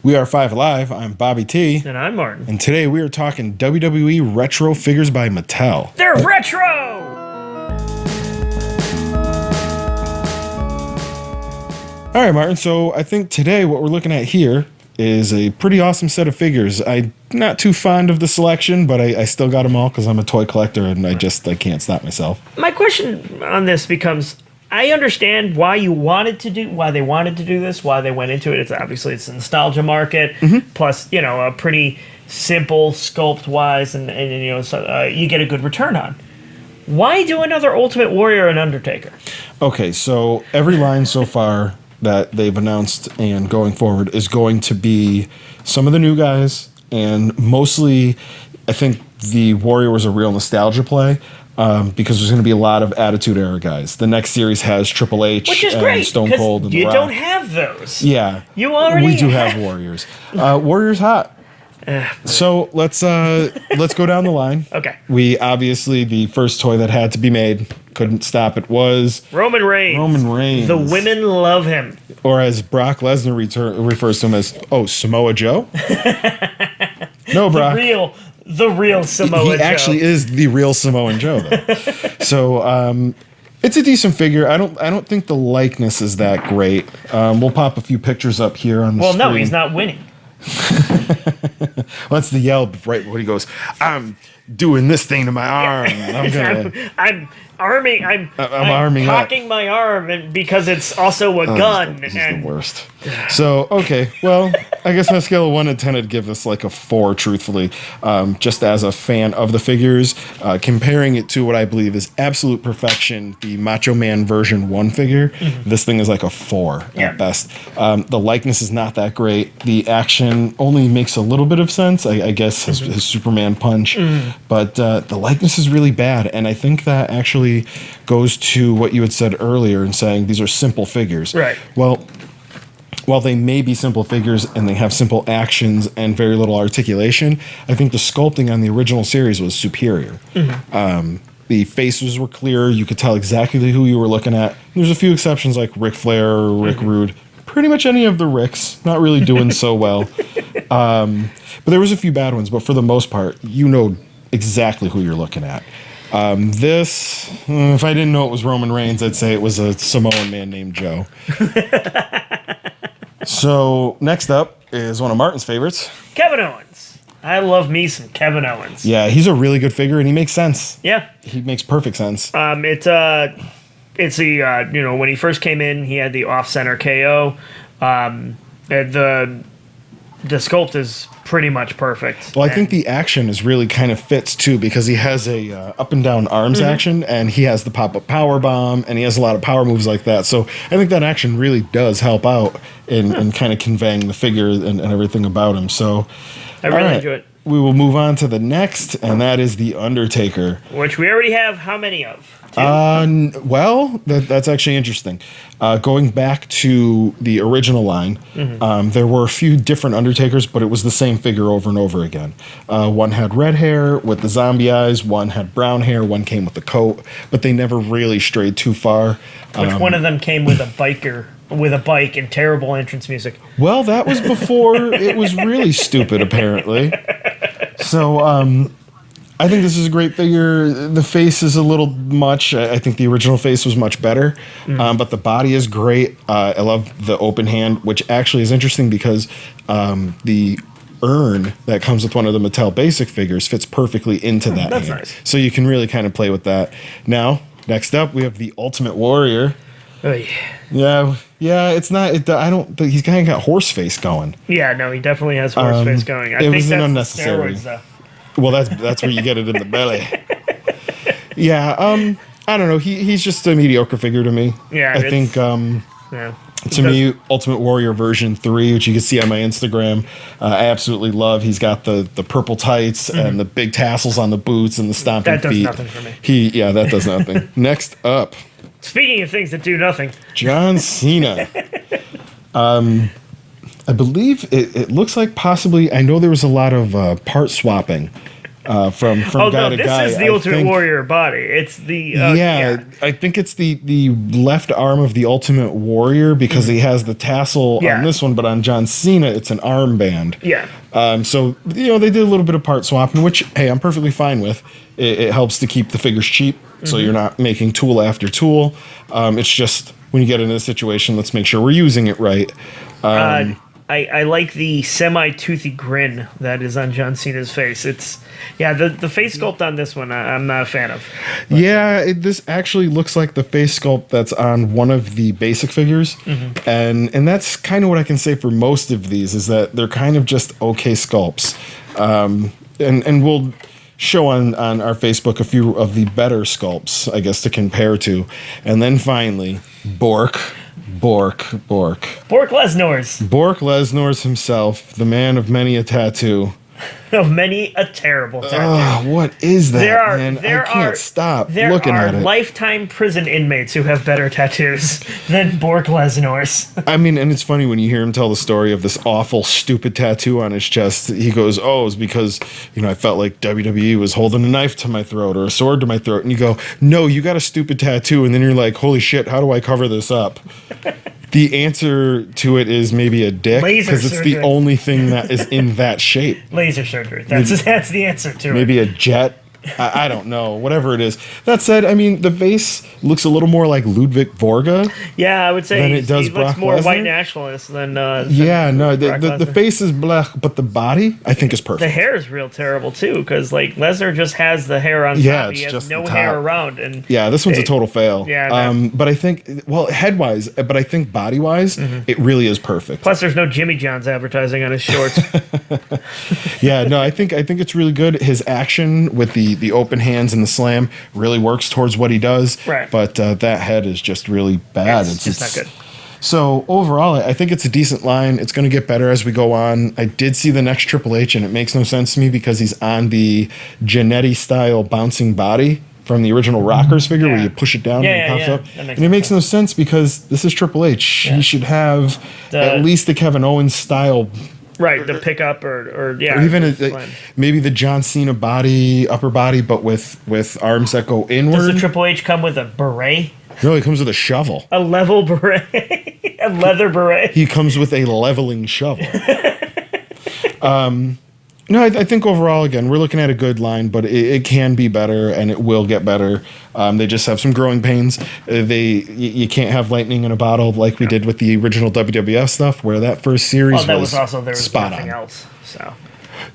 We are Five Alive. I'm Bobby T. And I'm Martin. And today we are talking WWE Retro figures by Mattel. They're retro! All right, Martin. So I think today what we're looking at here is a pretty awesome set of figures. I'm not too fond of the selection, but I still got them all because I'm a toy collector and I can't stop myself. My question on this becomes, I understand why they wanted to do this, why they went into it. It's obviously it's a nostalgia market, plus, a pretty simple sculpt wise, and you get a good return on. Why do another Ultimate Warrior and Undertaker? Okay, so every line so far that they've announced and going forward is going to be some of the new guys, and mostly I think the Warrior was a real nostalgia play. Because there's going to be a lot of Attitude Era guys. The next series has Triple H, which is great, Stone Cold, and you The Rock. Don't have those. Yeah, you already. We do have Warriors. Warriors hot. So let's go down the line. Okay. We obviously the first toy that had to be made, couldn't stop it, was Roman Reigns. Roman Reigns. The women love him. Or as Brock Lesnar refers to him as, Samoa Joe. No, Brock. The real Samoa Joe. He actually is the real Samoan Joe, though. So it's a decent figure. I don't think the likeness is that great. We'll pop a few pictures up here on the screen. Well, no, he's not winning. Well, that's the yell right when he goes, "I'm doing this thing to my arm. I'm arming cocking my arm, and because it's also a gun." This is the worst. So, okay, well, I guess on a scale of 1 to 10, I'd give this like a 4, truthfully. Just as a fan of the figures, comparing it to what I believe is absolute perfection, the Macho Man version 1 figure, this thing is like a 4 at best. The likeness is not that great. The action only makes a little bit of sense, I guess, his Superman punch, but the likeness is really bad, and I think that actually goes to what you had said earlier in saying these are simple figures. Right. Well, while they may be simple figures and they have simple actions and very little articulation, I think the sculpting on the original series was superior. The faces were clear. You could tell exactly who you were looking at. There's a few exceptions like Ric Flair or Rick Rude. Pretty much any of the Ricks. Not really doing so well. But there was a few bad ones. But for the most part, you know exactly who you're looking at. This, if I didn't know it was Roman Reigns, I'd say it was a Samoan man named Joe. So next up is one of Martin's favorites, Kevin Owens. I love me some Kevin Owens. Yeah, he's a really good figure, and he makes sense. Yeah, he makes perfect sense. It's the when he first came in, he had the off-center KO. The sculpt is pretty much perfect. Well, I think the action is really kind of fits too, because he has a up and down arms action, and he has the pop-up power bomb, and he has a lot of power moves like that. So I think that action really does help out in kind of conveying the figure and everything about him. So I really enjoy it. We will move on to the next, and that is the Undertaker, which we already have how many of? 2? Well, that's actually interesting. Going back to the original line, there were a few different Undertakers, but it was the same figure over and over again. One had red hair with the zombie eyes, one had brown hair, one came with the coat, but they never really strayed too far. Which one of them came with a bike and terrible entrance music? Well, that was before it was really stupid, apparently. So, I think this is a great figure. The face is a little much. I think the original face was much better, but the body is great. I love the open hand, which actually is interesting because the urn that comes with one of the Mattel basic figures fits perfectly into that That's hand. nice. So you can really kind of play with that. Now, next up, we have the Ultimate Warrior. Oy. Yeah, it's not. I don't think he's kind of got horse face going. Yeah, no, he definitely has horse face going. I it think was that's unnecessary. Steroids, though. Well, that's where you get it in the belly. Yeah, I don't know. He's just a mediocre figure to me. Yeah, I think to me, Ultimate Warrior version 3, which you can see on my Instagram, I absolutely love. He's got the purple tights and the big tassels on the boots and the stomping feet. That does nothing for me. That does nothing. Next up, speaking of things that do nothing, John Cena. I believe it looks like possibly, I know there was a lot of part swapping from Oh guy no, to this guy. is the Ultimate Warrior body. It's the yeah, I think it's the left arm of the Ultimate Warrior because he has the tassel on this one, but on John Cena it's an armband. Yeah. So they did a little bit of part swapping, which hey, I'm perfectly fine with. It helps to keep the figures cheap, so you're not making tool after tool. It's just when you get into a situation, let's make sure we're using it right. I like the semi-toothy grin that is on John Cena's face. It's the face sculpt on this one I'm not a fan of. But. Yeah, this actually looks like the face sculpt that's on one of the basic figures, and that's kind of what I can say for most of these is that they're kind of just okay sculpts, and we'll show on our Facebook a few of the better sculpts, I guess, to compare to, and then finally Bork Lesnar's himself, the man of many a tattoo. Of many a terrible tattoo. What is that, man? I can't stop looking at it. There are lifetime prison inmates who have better tattoos than Bork Lesnar's. I mean, and it's funny when you hear him tell the story of this awful, stupid tattoo on his chest. He goes, it's because, I felt like WWE was holding a knife to my throat or a sword to my throat. And you go, no, you got a stupid tattoo. And then you're like, holy shit, how do I cover this up? The answer to it is maybe a dick, because it's the only thing that is in that shape. Laser surgery. That's the answer to it. Maybe a jet. I don't know. Whatever it is. That said, I mean, the face looks a little more like Ludwig Vorga. Yeah, I would say than it does he looks Brock more Lesnar. white nationalist than. The face is black, but the body I think is perfect. The hair is real terrible too, because like Lesnar just has the hair on top. He has no hair around, and this one's a total fail. Yeah, but I think head wise, but I think body wise, it really is perfect. Plus, there's no Jimmy John's advertising on his shorts. I think it's really good. His action with the open hands and the slam really works towards what he does. Right. But that head is just really bad. It's just not good. So overall, I think it's a decent line. It's going to get better as we go on. I did see the next Triple H, and it makes no sense to me because he's on the Jannetty style bouncing body from the original Rockers figure where you push it down and it pops up. And it makes no sense because this is Triple H. Yeah. He should have at least the Kevin Owens style. Right, the pickup or even maybe the John Cena body, upper body, but with arms that go inward. Does the Triple H come with a beret? No, he comes with a shovel. A level beret? A leather beret? He comes with a leveling shovel. No, I think overall, again, we're looking at a good line, but it can be better, and it will get better. They just have some growing pains. You can't have lightning in a bottle like we did with the original WWF stuff, where that first series there was spot nothing on. else. So,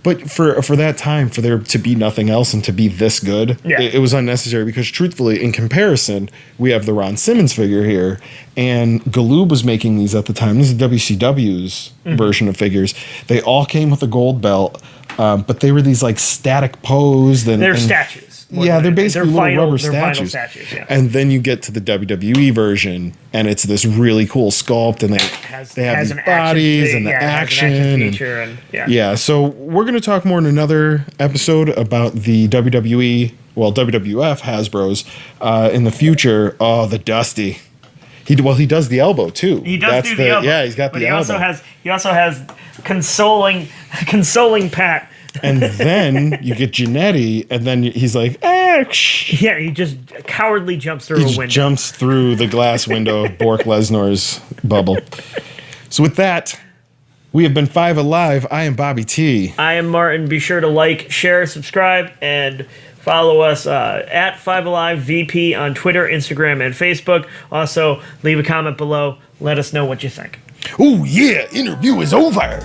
but for that time, for there to be nothing else and to be this good, it was unnecessary because, truthfully, in comparison, we have the Ron Simmons figure here, and Galoob was making these at the time. This is WCW's version of figures. They all came with a gold belt. But they were these like static posed and they're statues. They're basically little rubber statues. Yeah. And then you get to the WWE version, and it's this really cool sculpt, and they have these bodies and the action. So we're going to talk more in another episode about the WWE, WWF Hasbro's in the future. Oh, the Dusty. He does the elbow too. He does do the elbow. Yeah, he's got the elbow. He also has consoling Pat. And then you get Jannetty, and then he's like, yeah, he just cowardly jumps through a window. Jumps through the glass window of Bork Lesnar's bubble. So with that, we have been Five Alive. I am Bobby T. I am Martin. Be sure to like, share, subscribe, and follow us at Five Alive VP on Twitter, Instagram, and Facebook. Also, leave a comment below. Let us know what you think. Oh, yeah. Interview is over.